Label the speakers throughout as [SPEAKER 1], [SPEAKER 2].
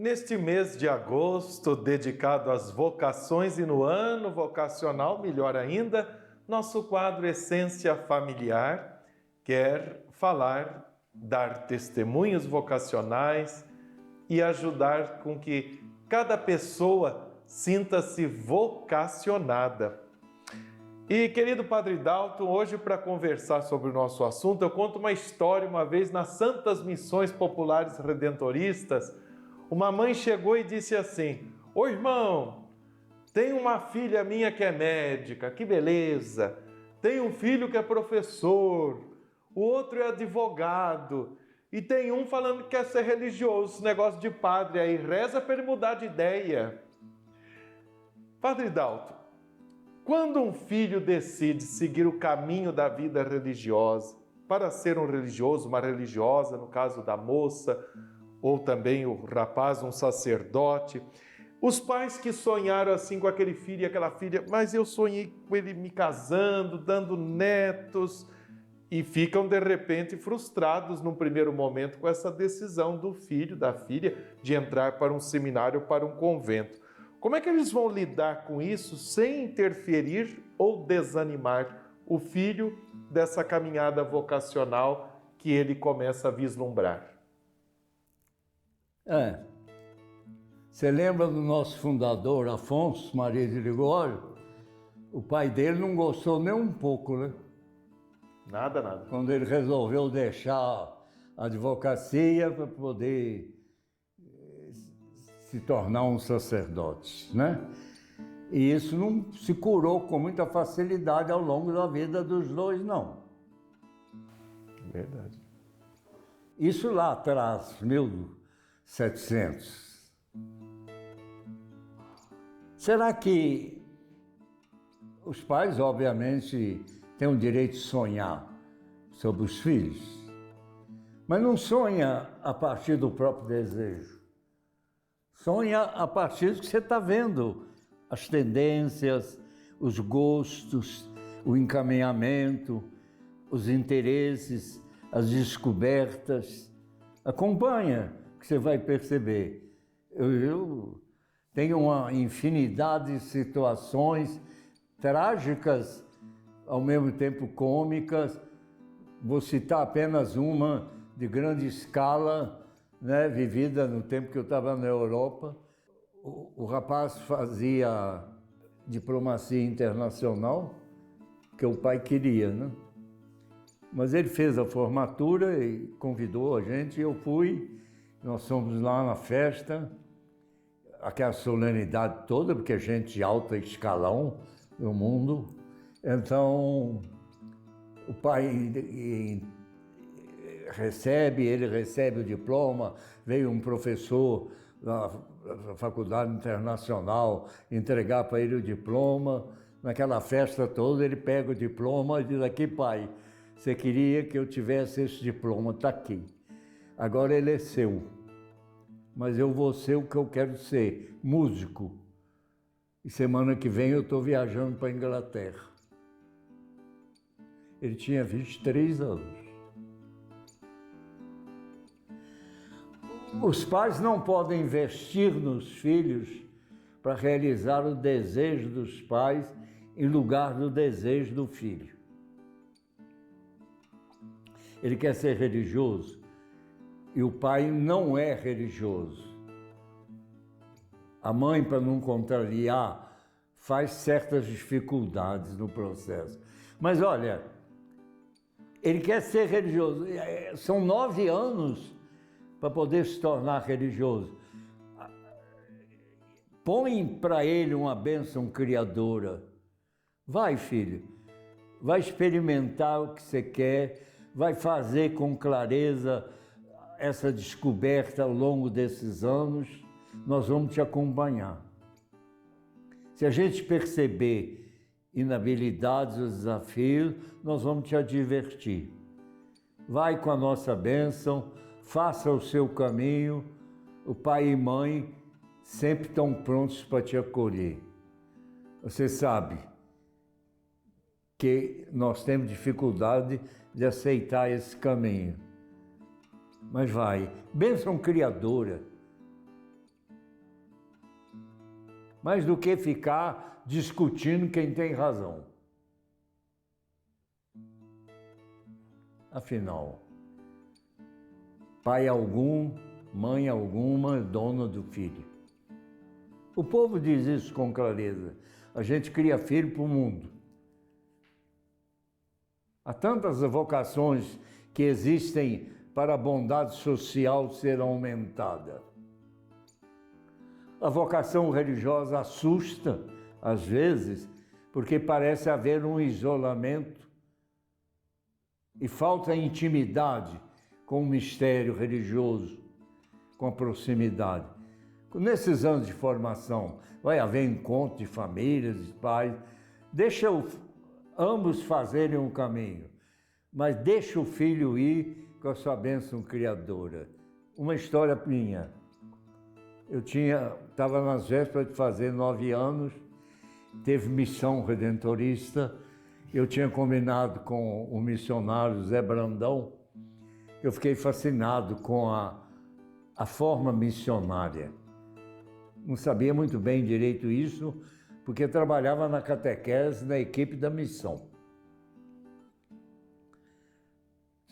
[SPEAKER 1] Neste mês de agosto, dedicado às vocações e no ano vocacional, melhor ainda, nosso quadro Essência Familiar quer falar, dar testemunhos vocacionais e ajudar com que cada pessoa sinta-se vocacionada. E, querido Padre Dalton, hoje para conversar sobre o nosso assunto, eu conto uma história. Uma vez nas Santas Missões Populares Redentoristas, uma mãe chegou e disse assim: "Ô irmão, tem uma filha minha que é médica, que beleza. Tem um filho que é professor, o outro é advogado, e tem um falando que quer ser religioso, esse negócio de padre aí, reza para ele mudar de ideia." Padre Dalton, quando um filho decide seguir o caminho da vida religiosa, para ser um religioso, uma religiosa, no caso da moça, ou também o rapaz, um sacerdote, os pais que sonharam assim com aquele filho e aquela filha, mas eu sonhei com ele me casando, dando netos, e ficam de repente frustrados num primeiro momento com essa decisão do filho, da filha, de entrar para um seminário, para um convento. Como é que eles vão lidar com isso sem interferir ou desanimar o filho dessa caminhada vocacional que ele começa a vislumbrar?
[SPEAKER 2] Você lembra do nosso fundador, Afonso Maria de Ligório? O pai dele não gostou nem um pouco, né?
[SPEAKER 1] Nada.
[SPEAKER 2] Quando ele resolveu deixar a advocacia para poder se tornar um sacerdote, né? E isso não se curou com muita facilidade ao longo da vida dos dois, não.
[SPEAKER 1] Verdade.
[SPEAKER 2] Isso lá atrás, 1700. Será que os pais, obviamente, têm o direito de sonhar sobre os filhos, mas não sonha a partir do próprio desejo. Sonha a partir do que você está vendo, as tendências, os gostos, o encaminhamento, os interesses, as descobertas. Acompanha, que você vai perceber. Eu tenho uma infinidade de situações trágicas, ao mesmo tempo cômicas. Vou citar apenas uma de grande escala, né, vivida no tempo que eu estava na Europa. O rapaz fazia diplomacia internacional, que o pai queria, né? Mas ele fez a formatura e convidou a gente, eu fui. Nós fomos lá na festa, aquela solenidade toda, porque é gente de alto escalão no mundo. Então, o pai ele recebe o diploma, veio um professor da Faculdade Internacional entregar para ele o diploma. Naquela festa toda, ele pega o diploma e diz: "Aqui, pai, você queria que eu tivesse esse diploma, está aqui. Agora ele é seu, mas eu vou ser o que eu quero ser, músico. E semana que vem eu estou viajando para a Inglaterra." Ele tinha 23 anos. Os pais não podem investir nos filhos para realizar o desejo dos pais em lugar do desejo do filho. Ele quer ser religioso e o pai não é religioso. A mãe, para não contrariar, faz certas dificuldades no processo. Mas olha, ele quer ser religioso. São 9 anos para poder se tornar religioso. Põe para ele uma bênção criadora. Vai, filho, vai experimentar o que você quer, vai fazer com clareza essa descoberta ao longo desses anos. Nós vamos te acompanhar. Se a gente perceber inabilidades ou desafios, nós vamos te advertir. Vai com a nossa bênção, faça o seu caminho. O pai e mãe sempre estão prontos para te acolher. Você sabe que nós temos dificuldade de aceitar esse caminho. Mas vai, bênção criadora. mais do que ficar discutindo quem tem razão. Afinal, pai algum, mãe alguma, dona do filho. O povo diz isso com clareza. A gente cria filho para o mundo. Há tantas vocações que existem para a bondade social ser aumentada. A vocação religiosa assusta, às vezes, porque parece haver um isolamento e falta intimidade com o mistério religioso, com a proximidade. Nesses anos de formação, vai haver encontro de famílias, de pais. Deixa ambos fazerem um caminho, mas deixa o filho ir com a sua bênção criadora. Uma história minha. Eu estava nas vésperas de fazer 9 anos, teve missão redentorista. Eu tinha combinado com o missionário Zé Brandão. Eu fiquei fascinado com a forma missionária. Não sabia muito bem direito isso, porque trabalhava na catequese, na equipe da missão.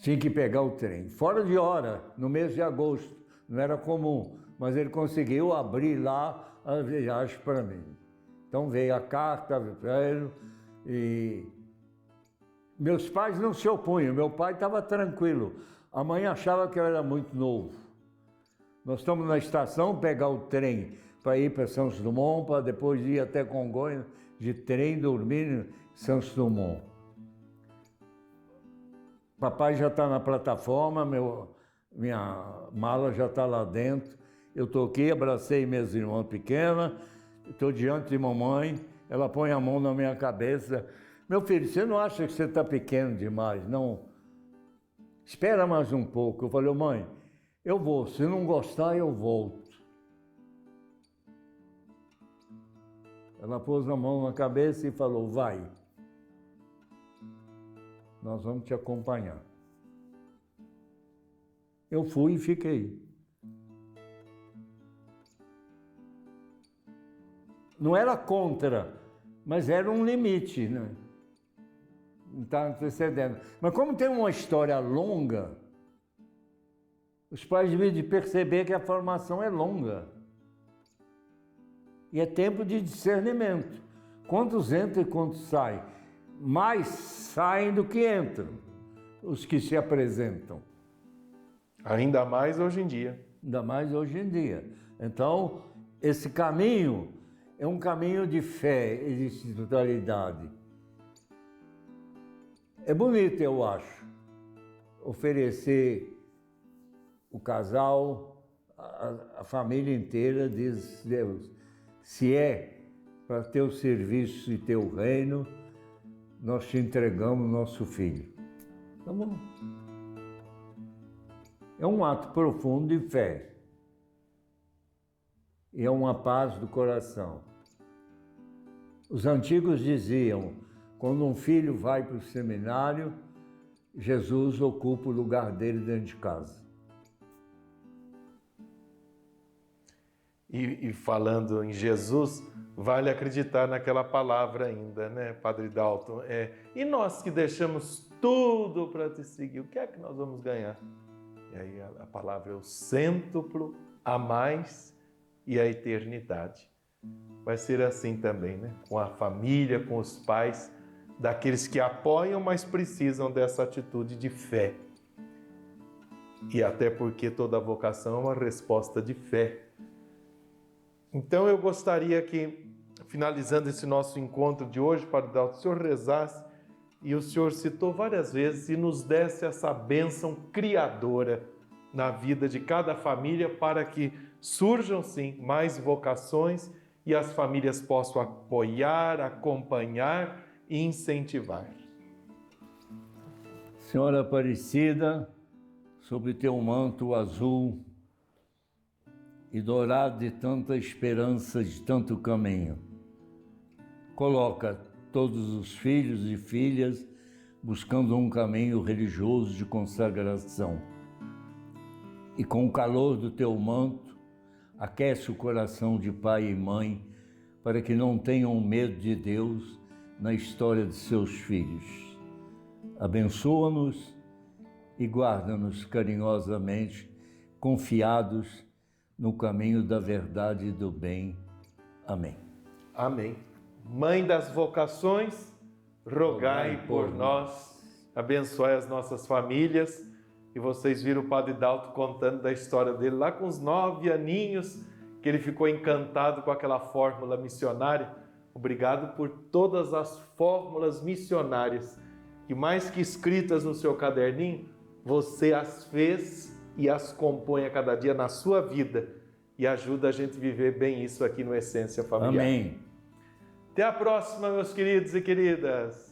[SPEAKER 2] Tinha que pegar o trem, fora de hora, no mês de agosto, não era comum, mas ele conseguiu abrir lá a viagem para mim. Então veio a carta, velho, e meus pais não se opunham, meu pai estava tranquilo, a mãe achava que eu era muito novo. Nós estamos na estação, pegar o trem para ir para Santos Dumont, para depois ir até Congonhas, de trem, dormir em Santos Dumont. Papai já está na plataforma, minha mala já está lá dentro. Eu toquei, abracei minhas irmãs pequenas, estou diante de mamãe, ela põe a mão na minha cabeça. Meu filho, você não acha que você está pequeno demais, não? Espera mais um pouco. Eu falei, mãe, eu vou, se não gostar, eu volto. Ela pôs a mão na cabeça e falou, vai. Nós vamos te acompanhar. Eu fui e fiquei. Não era contra, mas era um limite, né? Não está antecedendo. Mas como tem uma história longa, os pais devem perceber que a formação é longa. E é tempo de discernimento. Quantos entram e quantos saem? Mais saem do que entram, os que se apresentam.
[SPEAKER 1] Ainda mais hoje em dia.
[SPEAKER 2] Ainda mais hoje em dia. Então, esse caminho é um caminho de fé e de espiritualidade. É bonito, eu acho, oferecer o casal, a família inteira, diz Deus, se é para teu serviço e teu reino, nós te entregamos nosso filho. Tá bom. É um ato profundo de fé. E é uma paz do coração. Os antigos diziam, quando um filho vai para o seminário, Jesus ocupa o lugar dele dentro de casa.
[SPEAKER 1] E falando em Jesus, vale acreditar naquela palavra ainda, né, Padre Dalton? E nós que deixamos tudo para te seguir, o que é que nós vamos ganhar? E aí a palavra é o cêntuplo, a mais e a eternidade. Vai ser assim também, né? Com a família, com os pais, daqueles que apoiam, mas precisam dessa atitude de fé. E até porque toda vocação é uma resposta de fé. Então eu gostaria que, finalizando esse nosso encontro de hoje, Padre Dalton, o senhor rezasse, e o senhor citou várias vezes, e nos desse essa bênção criadora na vida de cada família para que surjam, sim, mais vocações e as famílias possam apoiar, acompanhar e incentivar.
[SPEAKER 2] Senhora Aparecida, sob teu manto azul e dourado de tanta esperança, de tanto caminho, coloca todos os filhos e filhas buscando um caminho religioso de consagração. E com o calor do teu manto, aquece o coração de pai e mãe para que não tenham medo de Deus na história de seus filhos. Abençoa-nos e guarda-nos carinhosamente, confiados no caminho da verdade e do bem. Amém.
[SPEAKER 1] Amém. Mãe das vocações, rogai por nós, abençoai as nossas famílias. E vocês viram o Padre Dalto contando da história dele lá com os 9 aninhos, que ele ficou encantado com aquela fórmula missionária. Obrigado por todas as fórmulas missionárias, que mais que escritas no seu caderninho, você as fez e as compõe a cada dia na sua vida e ajuda a gente a viver bem isso aqui no Essência Familiar.
[SPEAKER 2] Amém.
[SPEAKER 1] Até a próxima, meus queridos e queridas.